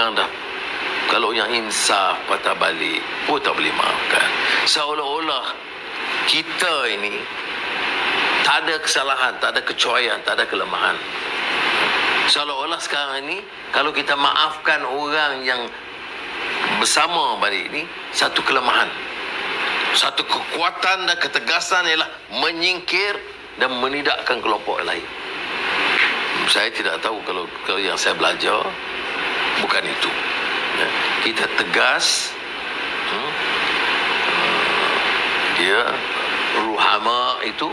yang dah, kalau yang insaf patah balik pun tak boleh maafkan. Seolah-olah kita ini tak ada kesalahan, tak ada kecuaian, tak ada kelemahan. Seolah-olah sekarang ini kalau kita maafkan orang yang bersama balik ini, satu kelemahan, satu kekuatan dan ketegasan ialah menyingkir dan menidakkan kelompok lain. Saya tidak tahu, kalau yang saya belajar bukan itu. Kita tegas, dia ruhama itu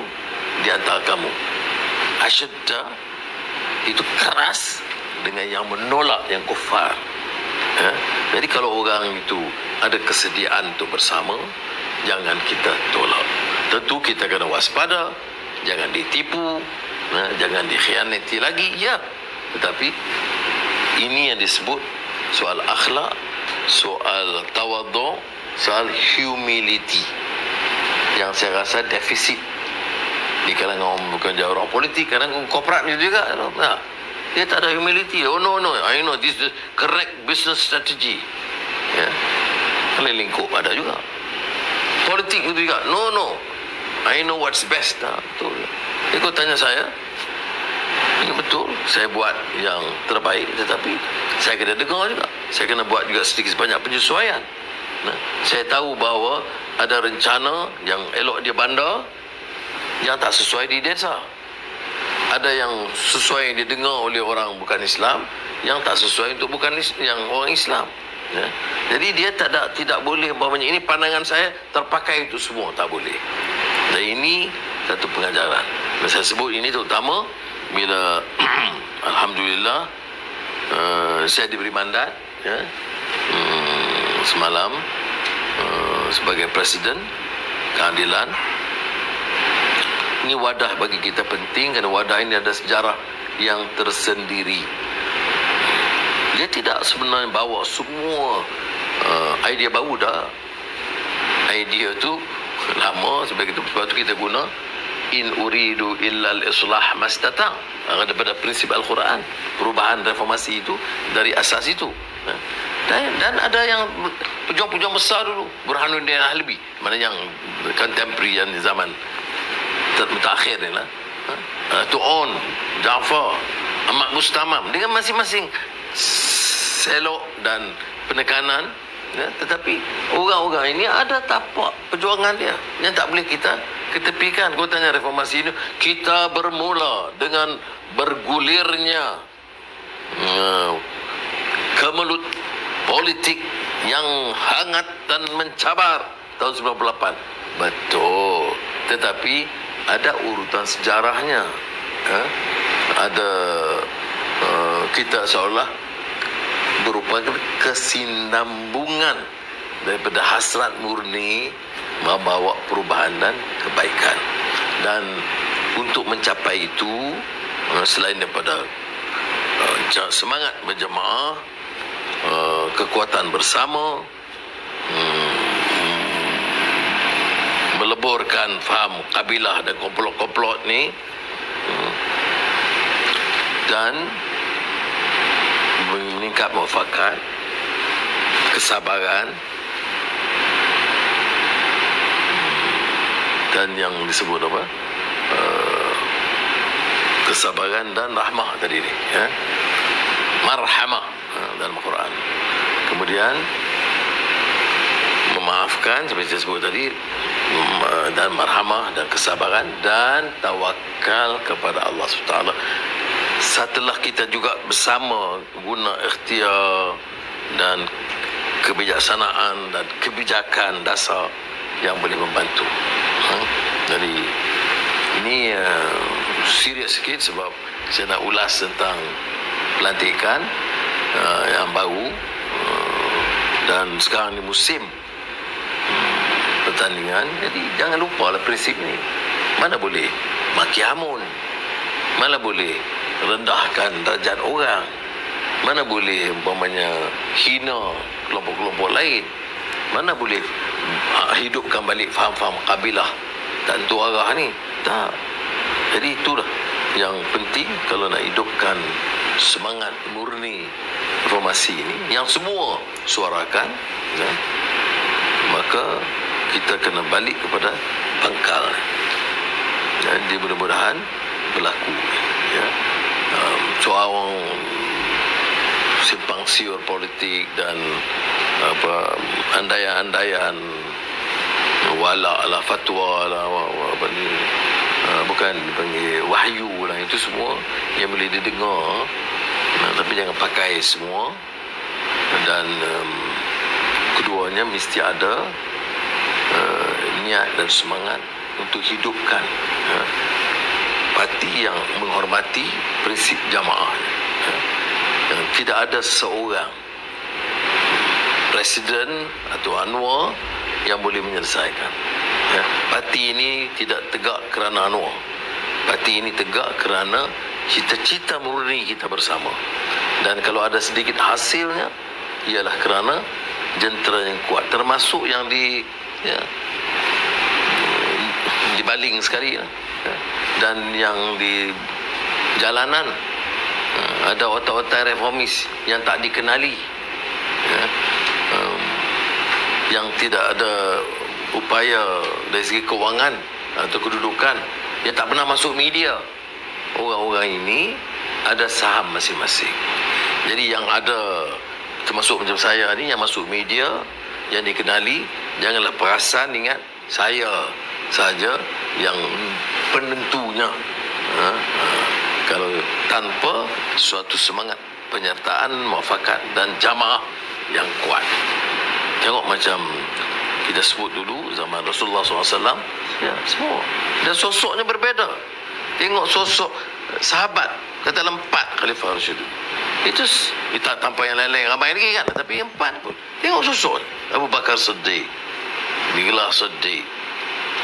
di antara kamu, asyadda itu keras dengan yang menolak yang kufar. Jadi kalau orang itu ada kesediaan untuk bersama, jangan kita tolak. Tentu kita kena waspada, jangan ditipu, jangan dikhianati lagi, ya. Tetapi ini yang disebut soal akhlak, soal tawadhu, soal humility, yang saya rasa defisit di kalangan bukan jauh orang politik, kadang korporat juga. Dia tak ada humility. Oh no, I know this is the correct business strategy. Ya, keliling lingkup ada juga. Politik itu juga. No, I know what's best. Betul. Kau tanya saya, ini betul, saya buat yang terbaik, tetapi saya kena dengar juga. Saya kena buat juga sedikit sebanyak penyesuaian. Saya tahu bahawa ada rencana yang elok di bandar yang tak sesuai di desa. Ada yang sesuai yang didengar oleh orang bukan Islam, yang tak sesuai untuk yang orang Islam. Ya. Jadi dia tidak boleh, umpamanya ini pandangan saya terpakai itu semua, tak boleh. Dan ini satu pengajaran. Dan saya sebut ini terutama bila alhamdulillah saya diberi mandat, ya, semalam sebagai presiden keadilan. Ini wadah bagi kita penting, kerana wadah ini ada sejarah yang tersendiri. Dia tidak sebenarnya bawa semua idea baru dah. Idea tu lama, sebab itu kita guna in uridu illal islah mastata', daripada prinsip Al-Quran. Perubahan reformasi itu dari asas itu. Dan ada yang pejuang-pejuang besar dulu, Burhanuddin Al-Halbi, mana yang contemporary, yang di zaman mutakhir ni lah, Tu'un, Ja'far, Ahmad Mustamam, dengan masing-masing selok dan penekanan, ya, tetapi orang-orang ini ada tapak perjuangan dia yang tak boleh kita ketepikan. Kau tanya reformasi ini, kita bermula dengan bergulirnya kemelut politik yang hangat dan mencabar tahun 98. Betul, tetapi ada urutan sejarahnya. Ada kita seolah merupakan kesinambungan daripada hasrat murni membawa perubahan dan kebaikan. Dan untuk mencapai itu, selain daripada semangat berjemaah, kekuatan bersama, meleburkan faham kabilah dan komplot-komplot ni, dan meningkat muafakat, kesabaran, dan yang disebut apa, kesabaran dan rahmah tadi ni, ya? Marhamah dalam Al-Quran. Kemudian memaafkan seperti saya sebut tadi, dan marhamah dan kesabaran dan tawakal kepada Allah SWT. Setelah kita juga bersama guna ikhtiar dan kebijaksanaan dan kebijakan dasar yang boleh membantu. Jadi ini serius sikit sebab saya nak ulas tentang pelantikan yang baru, dan sekarang ni musim pertandingan. Jadi jangan lupalah prinsip ni. Mana boleh maki hamun, mana boleh rendahkan darjat orang, mana boleh umpamanya hina kelompok-kelompok lain, mana boleh hidupkan balik faham-faham kabilah tak tentu arah ni. Tak. Jadi itulah yang penting kalau nak hidupkan semangat murni reformasi ini yang semua suarakan, ya, maka kita kena balik kepada pangkal. Jadi mudah-mudahan berlaku, ya. Soal simpang siur politik dan andaian-andaian wala lah, fatwa lah, apa ni, bukan dipanggil wahyu lah, itu semua yang boleh didengar, tapi jangan pakai semua. Dan keduanya mesti ada niat dan semangat untuk hidupkan parti yang menghormati prinsip jamaah, yang tidak ada seorang presiden atau Anwar yang boleh menyelesaikan. Parti ini tidak tegak kerana Anwar. Parti ini tegak kerana cita-cita murni kita bersama. Dan kalau ada sedikit hasilnya, ialah kerana jentera yang kuat, termasuk yang dibaling sekali, dan yang di jalanan ada otak-otak reformis yang tak dikenali, yang tidak ada upaya dari segi kewangan atau kedudukan, yang tak pernah masuk media. Orang-orang ini ada saham masing-masing. Jadi yang ada, termasuk macam saya ni, yang masuk media, yang dikenali, janganlah perasan ingat saya saja yang penentunya. Kalau tanpa suatu semangat penyertaan, muafakat dan jamaah yang kuat. Tengok macam kita sebut dulu zaman Rasulullah SAW, ya, semua. Dan sosoknya berbeza. Tengok sosok sahabat, kata 4 Khalifah Rasyidun. Itu tak tanpa yang lain-lain ramai lagi kan, tapi yang 4 pun. Tengok sosok Abu Bakar Siddiq, Bilal Siddiq,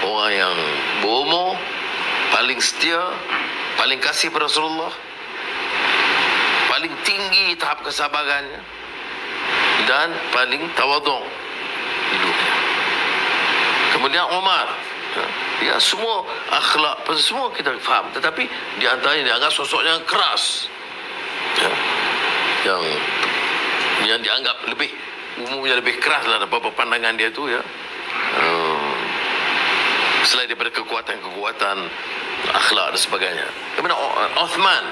orang yang berumur, paling setia, paling kasih pada Rasulullah, paling tinggi tahap kesabarannya, dan paling tawaduk hidupnya. Kemudian Umar, ya, semua akhlak, semua kita faham, tetapi di antaranya dianggap sosoknya keras, ya, yang dianggap lebih umumnya lebih keras lah dalam pandangan dia tu, ya. Selain daripada kekuatan akhlak dan sebagainya. Kemudian Uthman,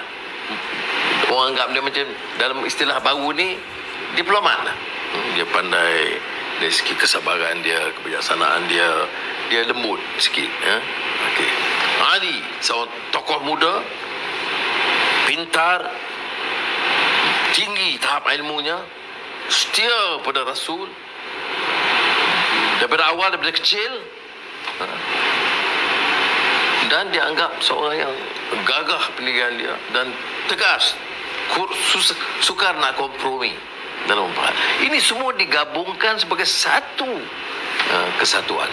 orang anggap dia macam, dalam istilah baru ni, diplomat lah. Dia pandai dari segi kesabaran dia, kebijaksanaan dia, dia lembut sikit, ya. Okey. Ali, seorang tokoh muda, pintar, tinggi tahap ilmunya, setia pada Rasul daripada awal, daripada kecil, dan dianggap seorang yang gagah pendirian dia dan tegas, sukar nak kompromi dalam hal. Ini semua digabungkan sebagai satu kesatuan.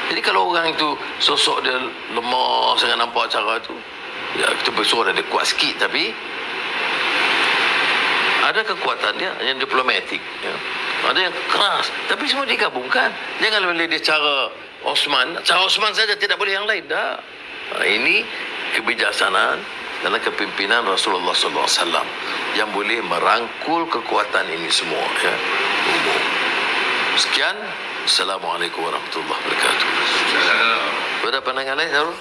Jadi kalau orang itu sosok dia lemah sangat, nampak cara tu, ya, kita bersuruh dia kuat sikit, tapi ada kekuatan dia yang diplomatik, ya. Ada yang keras, tapi semua digabungkan. Jangan boleh dia cara Osman saja, tidak boleh yang lain. Dah. Ini kebijaksanaan dalam kepimpinan Rasulullah SAW yang boleh merangkul kekuatan ini semua, ya. Sekian. Assalamualaikum warahmatullahi wabarakatuh. Ada pandangan lain, Sarul?